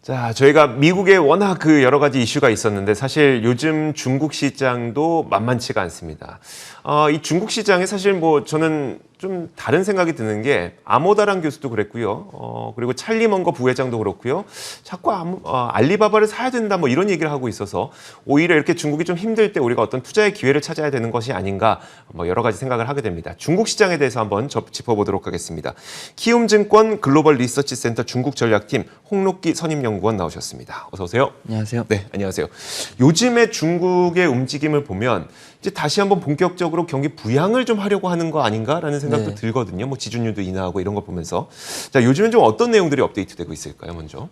자, 저희가 미국에 워낙 그 여러 가지 이슈가 있었는데 사실 요즘 중국 시장도 만만치가 않습니다. 이 중국 시장에 사실 뭐 저는 좀 다른 생각이 드는 게 아모다랑 교수도 그랬고요. 그리고 찰리 먼거 부회장도 그렇고요. 자꾸 알리바바를 사야 된다 뭐 이런 얘기를 하고 있어서 오히려 이렇게 중국이 좀 힘들 때 우리가 어떤 투자의 기회를 찾아야 되는 것이 아닌가 뭐 여러 가지 생각을 하게 됩니다. 중국 시장에 대해서 한번 짚어보도록 하겠습니다. 키움증권 글로벌 리서치 센터 중국 전략팀 홍록기 선임연구원 나오셨습니다. 어서 오세요. 안녕하세요. 네, 안녕하세요. 요즘에 중국의 움직임을 보면 이제 다시 한번 본격적으로 경기 부양을 좀 하려고 하는 거 아닌가라는 생각도 들거든요. 뭐 지준율도 인하하고 이런 거 보면서. 자, 요즘엔 좀 어떤 내용들이 업데이트되고 있을까요, 먼저?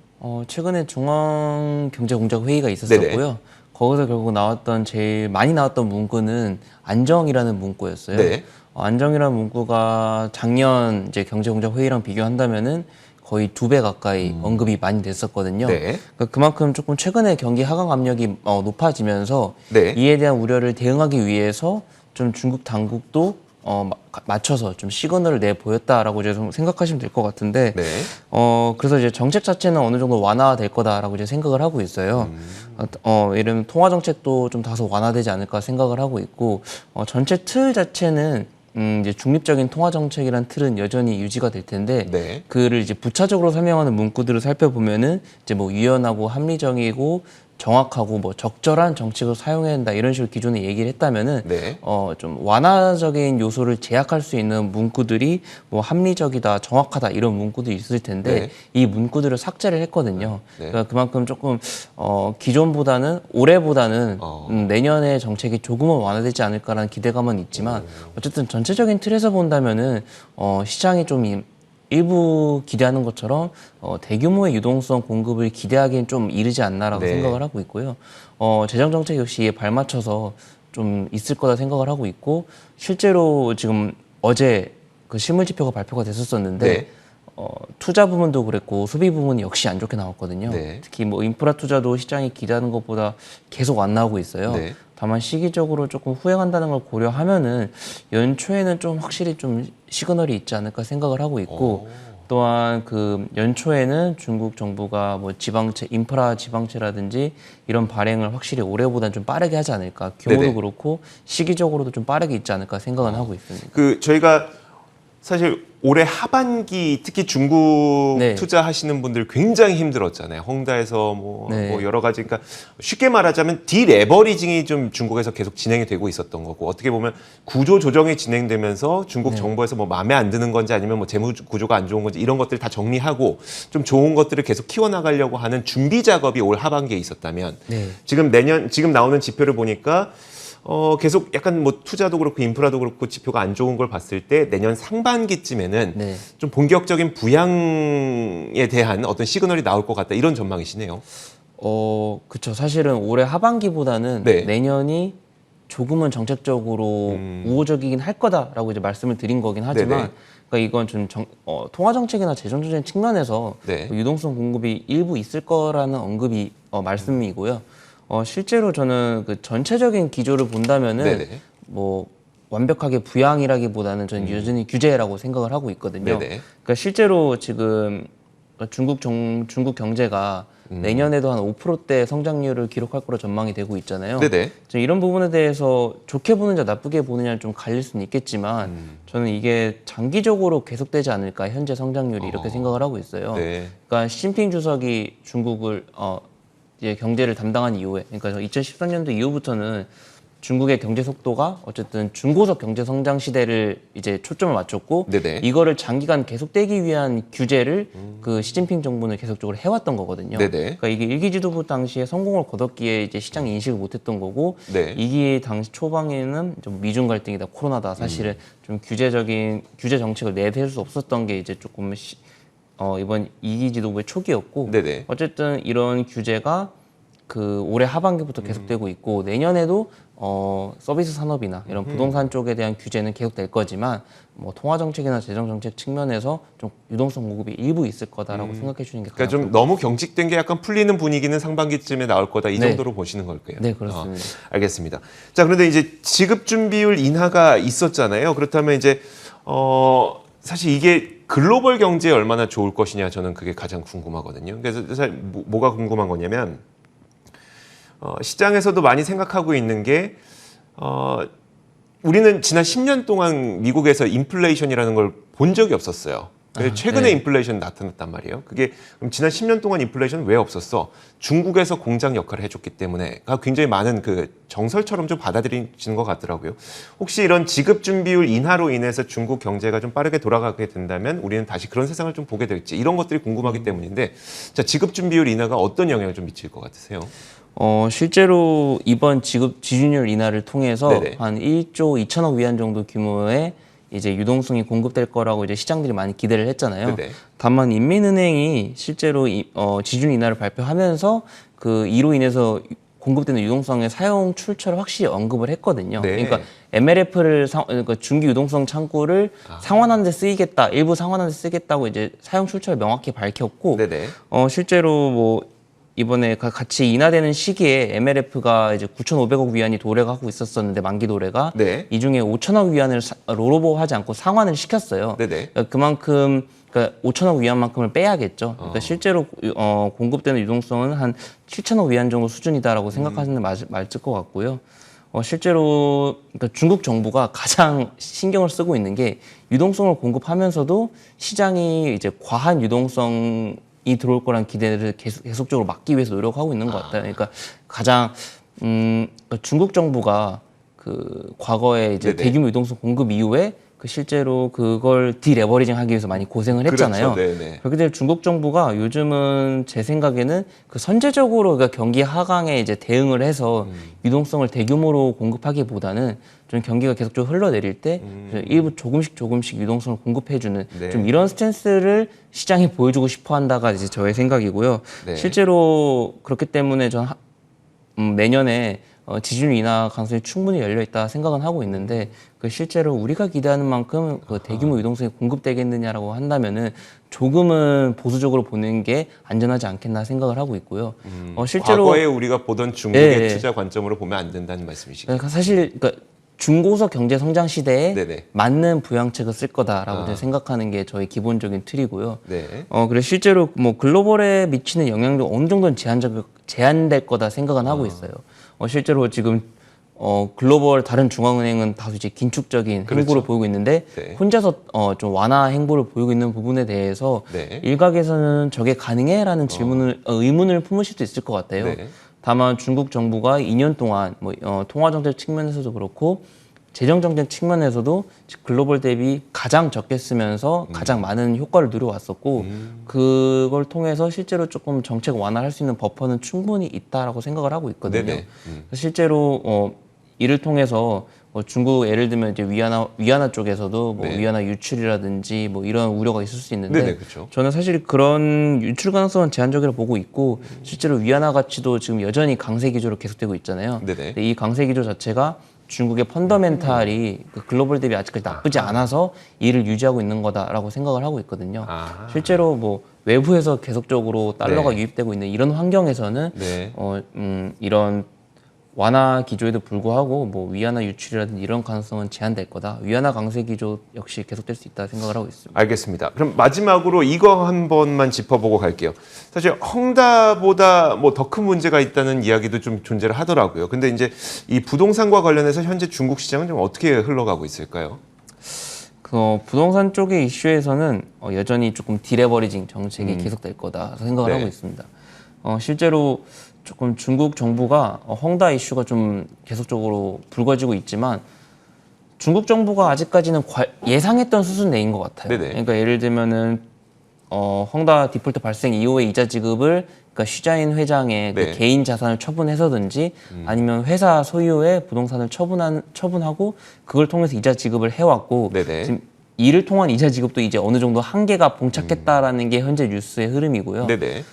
최근에 중앙경제공작 회의가 있었었고요. 네네. 거기서 결국 나왔던 제일 많이 나왔던 문구는 안정이라는 문구였어요. 네. 안정이라는 문구가 작년 이제 경제공작 회의랑 비교한다면은 거의 2배 가까이 언급이 많이 됐었거든요. 네. 그러니까 그만큼 조금 최근에 경기 하강 압력이 높아지면서 네. 이에 대한 우려를 대응하기 위해서 좀 중국 당국도 맞춰서 좀 시그널을 내 보였다라고 이제 좀 생각하시면 될 것 같은데, 네. 그래서 이제 정책 자체는 어느 정도 완화될 거다라고 이제 생각을 하고 있어요. 예를 들면 통화 정책도 좀 다소 완화되지 않을까 생각을 하고 있고, 전체 틀 자체는 이제 중립적인 통화 정책이란 틀은 여전히 유지가 될 텐데, 네. 그를 이제 부차적으로 설명하는 문구들을 살펴보면은 이제 뭐 유연하고 합리적이고 정확하고 뭐 적절한 정책을 사용해야 한다 이런 식으로 기존에 얘기를 했다면은 네. 좀 완화적인 요소를 제약할 수 있는 문구들이 뭐 합리적이다, 정확하다 이런 문구들이 있을 텐데 네. 이 문구들을 삭제를 했거든요. 네. 그러니까 그만큼 조금 기존보다는 올해보다는 내년에 정책이 조금은 완화되지 않을까라는 기대감은 있지만 어쨌든 전체적인 틀에서 본다면은 시장이 좀 일부 기대하는 것처럼 대규모의 유동성 공급을 기대하기엔 좀 이르지 않나라고 네. 생각을 하고 있고요. 재정 정책 역시 이에 발맞춰서 좀 있을 거다 생각을 하고 있고 실제로 지금 어제 그 실물 지표가 발표가 됐었었는데 네. 투자 부문도 그랬고 소비 부문이 역시 안 좋게 나왔거든요. 네. 특히 뭐 인프라 투자도 시장이 기대하는 것보다 계속 안 나오고 있어요. 네. 다만 시기적으로 조금 후행한다는 걸 고려하면은 연초에는 좀 확실히 좀 시그널이 있지 않을까 생각을 하고 있고 또한 그 연초에는 중국 정부가 뭐 지방채, 인프라 지방채라든지 이런 발행을 확실히 올해보다는 좀 빠르게 하지 않을까. 규모도 네네. 그렇고 시기적으로도 좀 빠르게 있지 않을까 생각은 하고 있습니다. 그 저희가 사실 올해 하반기 특히 중국 네. 투자하시는 분들 굉장히 힘들었잖아요. 헝다에서 뭐 네. 여러 가지 그러니까 쉽게 말하자면 디레버리징이 좀 중국에서 계속 진행이 되고 있었던 거고 어떻게 보면 구조 조정이 진행되면서 중국 정부에서 뭐 마음에 안 드는 건지 아니면 뭐 재무 구조가 안 좋은 건지 이런 것들 다 정리하고 좀 좋은 것들을 계속 키워나가려고 하는 준비 작업이 올 하반기에 있었다면 네. 지금 나오는 지표를 보니까 계속 약간 뭐 투자도 그렇고 인프라도 그렇고 지표가 안 좋은 걸 봤을 때 내년 상반기쯤에는 네. 좀 본격적인 부양에 대한 어떤 시그널이 나올 것 같다 이런 전망이시네요. 그쵸. 사실은 올해 하반기보다는 네. 내년이 조금은 정책적으로 우호적이긴 할 거다라고 이제 말씀을 드린 거긴 하지만 네네. 그러니까 이건 좀 통화 정책이나 재정 정책 측면에서 네. 유동성 공급이 일부 있을 거라는 언급이 말씀이고요. 실제로 저는 그 전체적인 기조를 본다면은 네네. 뭐 완벽하게 부양이라기보다는 저는 여전히 규제라고 생각을 하고 있거든요. 네네. 그러니까 실제로 지금 중국 경제가 내년에도 한 5%대 성장률을 기록할 거로 전망이 되고 있잖아요. 네네. 이런 부분에 대해서 좋게 보느냐 나쁘게 보느냐는 좀 갈릴 수는 있겠지만 저는 이게 장기적으로 계속되지 않을까 현재 성장률이 이렇게 생각을 하고 있어요. 네. 그러니까 시진핑 주석이 중국을 이제 경제를 담당한 이후에 그러니까 2013년도 이후부터는 중국의 경제 속도가 어쨌든 중고속 경제 성장 시대를 이제 초점을 맞췄고 네네. 이거를 장기간 계속되기 위한 규제를 그 시진핑 정부는 계속적으로 해왔던 거거든요. 네네. 그러니까 이게 일기 지도부 당시에 성공을 거뒀기에 이제 시장이 인식을 못했던 거고 네. 이기 당시 초반에는 좀 미중 갈등이다 코로나다 사실은 좀 규제 정책을 내세울 수 없었던 게 이제 조금 이번 이기 지도부의 초기였고 네네. 어쨌든 이런 규제가 그 올해 하반기부터 계속되고 있고 내년에도 서비스 산업이나 이런 부동산 쪽에 대한 규제는 계속될 거지만 뭐 통화 정책이나 재정 정책 측면에서 좀 유동성 공급이 일부 있을 거다라고 생각해 주는 게 그러니까 좀 너무 경직된 게 약간 풀리는 분위기는 상반기쯤에 나올 거다 이 네. 정도로 보시는 걸까요? 네, 그렇습니다. 알겠습니다. 자, 그런데 이제 지급 준비율 인하가 있었잖아요. 그렇다면 이제 사실 이게 글로벌 경제에 얼마나 좋을 것이냐 저는 그게 가장 궁금하거든요. 그래서 사실 뭐가 궁금한 거냐면 시장에서도 많이 생각하고 있는 게 우리는 지난 10년 동안 미국에서 인플레이션이라는 걸 본 적이 없었어요. 최근에 네. 인플레이션 나타났단 말이에요. 그게 그럼 지난 10년 동안 인플레이션은 왜 없었어? 중국에서 공장 역할을 해줬기 때문에가 굉장히 많은 그 정설처럼 좀 받아들이시는 것 같더라고요. 혹시 이런 지급 준비율 인하로 인해서 중국 경제가 좀 빠르게 돌아가게 된다면 우리는 다시 그런 세상을 좀 보게 될지 이런 것들이 궁금하기 때문인데, 자, 지급 준비율 인하가 어떤 영향을 좀 미칠 것 같으세요? 실제로 이번 지급 지준율 인하를 통해서 네네. 한 1조 2천억 위안 정도 규모의 이제 유동성이 공급될 거라고 이제 시장들이 많이 기대를 했잖아요. 네네. 다만 인민은행이 실제로 지준 인하를 발표하면서 이로 인해서 공급되는 유동성의 사용 출처를 확실히 언급을 했거든요. 네. 그러니까 MLF를 그러니까 중기 유동성 창구를 상환하는 데 쓰이겠다, 일부 상환하는 데 쓰겠다고 이제 사용 출처를 명확히 밝혔고, 네네. 실제로 뭐 이번에 같이 인하되는 시기에 MLF가 이제 9,500억 위안이 도래하고 있었었는데, 만기 도래가 네. 이 중에 5천억 위안을 롤오버하지 않고 상환을 시켰어요. 네네. 그러니까 그만큼 5천억 위안만큼을 빼야겠죠. 그러니까 실제로 공급되는 유동성은 한 7천억 위안 정도 수준이다라고 생각하시는 게 맞을 것 같고요. 실제로 그러니까 중국 정부가 가장 신경을 쓰고 있는 게 유동성을 공급하면서도 시장이 이제 과한 유동성이 들어올 거란 기대를 계속적으로 막기 위해서 노력하고 있는 것 같아요. 그러니까 가장 그러니까 중국 정부가 과거에 이제 네네. 대규모 유동성 공급 이후에 실제로 그걸 디레버리징 하기 위해서 많이 고생을 했잖아요. 그렇죠. 네네. 그렇게 될 중국 정부가 요즘은 제 생각에는 선제적으로 그러니까 경기 하강에 이제 대응을 해서 유동성을 대규모로 공급하기보다는 좀 경기가 계속적으로 흘러내릴 때 일부 조금씩 유동성을 공급해주는 네. 좀 이런 스탠스를 시장이 보여주고 싶어 한다가 이제 저의 생각이고요. 네. 실제로 그렇기 때문에 전 내년에 지준 인하 가능성이 충분히 열려 있다 생각은 하고 있는데, 실제로 우리가 기대하는 만큼 대규모 유동성이 공급되겠느냐라고 한다면은 조금은 보수적으로 보는 게 안전하지 않겠나 생각을 하고 있고요. 실제로 과거에 우리가 보던 중국의 네. 투자 관점으로 보면 안 된다는 말씀이시죠? 그러니까 사실 중고속 경제 성장 시대에 네네. 맞는 부양책을 쓸 거다라고 이제 생각하는 게 저희 기본적인 틀이고요. 네. 그래서 실제로 뭐 글로벌에 미치는 영향도 어느 정도는 제한될 거다 생각은 하고 있어요. 실제로 지금 글로벌 다른 중앙은행은 다소 이제 긴축적인 그렇죠. 행보를 보이고 있는데, 네. 혼자서 좀 완화 행보를 보이고 있는 부분에 대해서 네. 일각에서는 저게 가능해?라는 의문을 품을 수도 있을 것 같아요. 네. 다만 중국 정부가 2년 동안 통화 정책 측면에서도 그렇고 재정 정책 측면에서도 글로벌 대비 가장 적게 쓰면서 가장 많은 효과를 누려왔었고, 그걸 통해서 실제로 조금 정책 완화할 수 있는 버퍼는 충분히 있다라고 생각을 하고 있거든요. 네네. 실제로 이를 통해서 중국 예를 들면 이제 위안화 쪽에서도 네. 위안화 유출이라든지 이런 우려가 있을 수 있는데, 네네, 그렇죠. 저는 사실 그런 유출 가능성은 제한적이라고 보고 있고, 실제로 위안화 가치도 지금 여전히 강세 기조로 계속되고 있잖아요. 네네. 근데 이 강세 기조 자체가 중국의 펀더멘탈이 글로벌 대비 아직까지 나쁘지 않아서 이를 유지하고 있는 거다라고 생각을 하고 있거든요. 실제로 외부에서 계속적으로 달러가 네. 유입되고 있는 이런 환경에서는 네. 이런 완화 기조에도 불구하고 위안화 유출이라든지 이런 가능성은 제한될 거다. 위안화 강세 기조 역시 계속될 수 있다 생각을 하고 있습니다. 알겠습니다. 그럼 마지막으로 이거 한 번만 짚어보고 갈게요. 사실 헝다보다 더 큰 문제가 있다는 이야기도 좀 존재를 하더라고요. 근데 이제 이 부동산과 관련해서 현재 중국 시장은 좀 어떻게 흘러가고 있을까요? 부동산 쪽의 이슈에서는 여전히 조금 디레버리징 정책이 계속될 거다 생각을 네. 하고 있습니다. 실제로 조금 중국 정부가 헝다 이슈가 좀 계속적으로 불거지고 있지만, 중국 정부가 아직까지는 예상했던 수준 내인 것 같아요. 네네. 그러니까 예를 들면은 헝다 디폴트 발생 이후의 이자 지급을 쉬자인 회장의 네. 개인 자산을 처분해서든지 아니면 회사 소유의 부동산을 처분하고 그걸 통해서 이자 지급을 해왔고, 네네. 지금 이를 통한 이자 지급도 이제 어느 정도 한계가 봉착했다라는 게 현재 뉴스의 흐름이고요. 네네.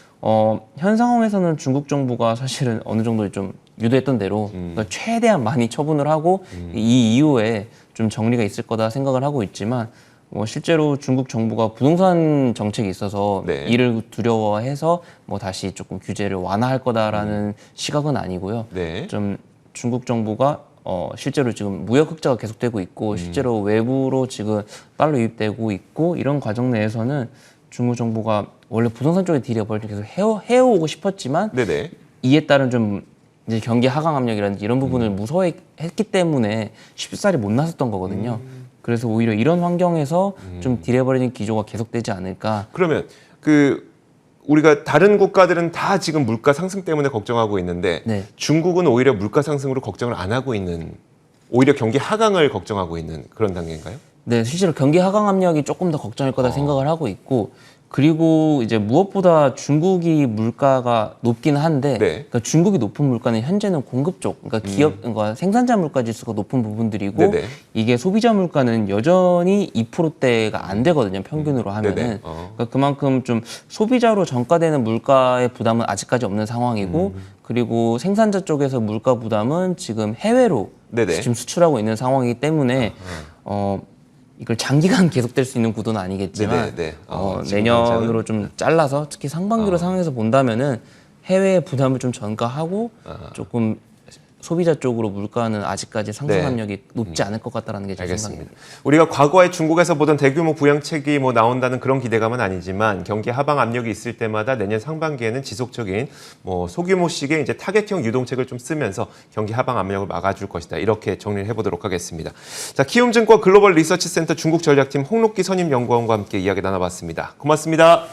현 상황에서는 중국 정부가 사실은 어느 정도 좀 유도했던 대로 최대한 많이 처분을 하고 이 이후에 좀 정리가 있을 거다 생각을 하고 있지만, 실제로 중국 정부가 부동산 정책에 있어서 네. 이를 두려워해서 다시 조금 규제를 완화할 거다라는 시각은 아니고요. 네. 좀 중국 정부가 실제로 지금 무역 흑자가 계속되고 있고 실제로 외부로 지금 달러 유입되고 있고 이런 과정 내에서는 중국 정부가 원래 부동산 쪽에 딜이 계속 해오고 싶었지만 네네. 이에 따른 좀 이제 경기 하강 압력이라든지 이런 부분을 무서워했기 때문에 쉽사리 못 나섰던 거거든요. 그래서 오히려 이런 환경에서 좀 딜해버리는 기조가 계속되지 않을까. 그러면 우리가 다른 국가들은 다 지금 물가 상승 때문에 걱정하고 있는데 네. 중국은 오히려 물가 상승으로 걱정을 안 하고 있는, 오히려 경기 하강을 걱정하고 있는 그런 단계인가요? 네, 실제로 경기 하강 압력이 조금 더 걱정일 거다 생각을 하고 있고, 그리고 이제 무엇보다 중국이 물가가 높긴 한데, 네. 그러니까 중국이 높은 물가는 현재는 공급 쪽, 그러니까 그러니까 생산자 물가 지수가 높은 부분들이고, 네네. 이게 소비자 물가는 여전히 2%대가 안 되거든요, 평균으로 하면은. 네네. 그러니까 그만큼 좀 소비자로 전가되는 물가의 부담은 아직까지 없는 상황이고, 그리고 생산자 쪽에서 물가 부담은 지금 해외로 네네. 지금 수출하고 있는 상황이기 때문에 이걸 장기간 계속될 수 있는 구도는 아니겠지만 네네. 지금 내년으로 좀 잘라서 특히 상반기로 상황에서 본다면은 해외 부담을 좀 전가하고 조금 소비자 쪽으로 물가는 아직까지 상승 네. 압력이 높지 않을 것 같다라는 게 제 알겠습니다. 생각입니다. 우리가 과거에 중국에서 보던 대규모 부양책이 나온다는 그런 기대감은 아니지만 경기 하방 압력이 있을 때마다 내년 상반기에는 지속적인 소규모식의 이제 타겟형 유동책을 좀 쓰면서 경기 하방 압력을 막아줄 것이다. 이렇게 정리를 해보도록 하겠습니다. 자, 키움증권 글로벌 리서치 센터 중국 전략팀 홍록기 선임 연구원과 함께 이야기 나눠봤습니다. 고맙습니다.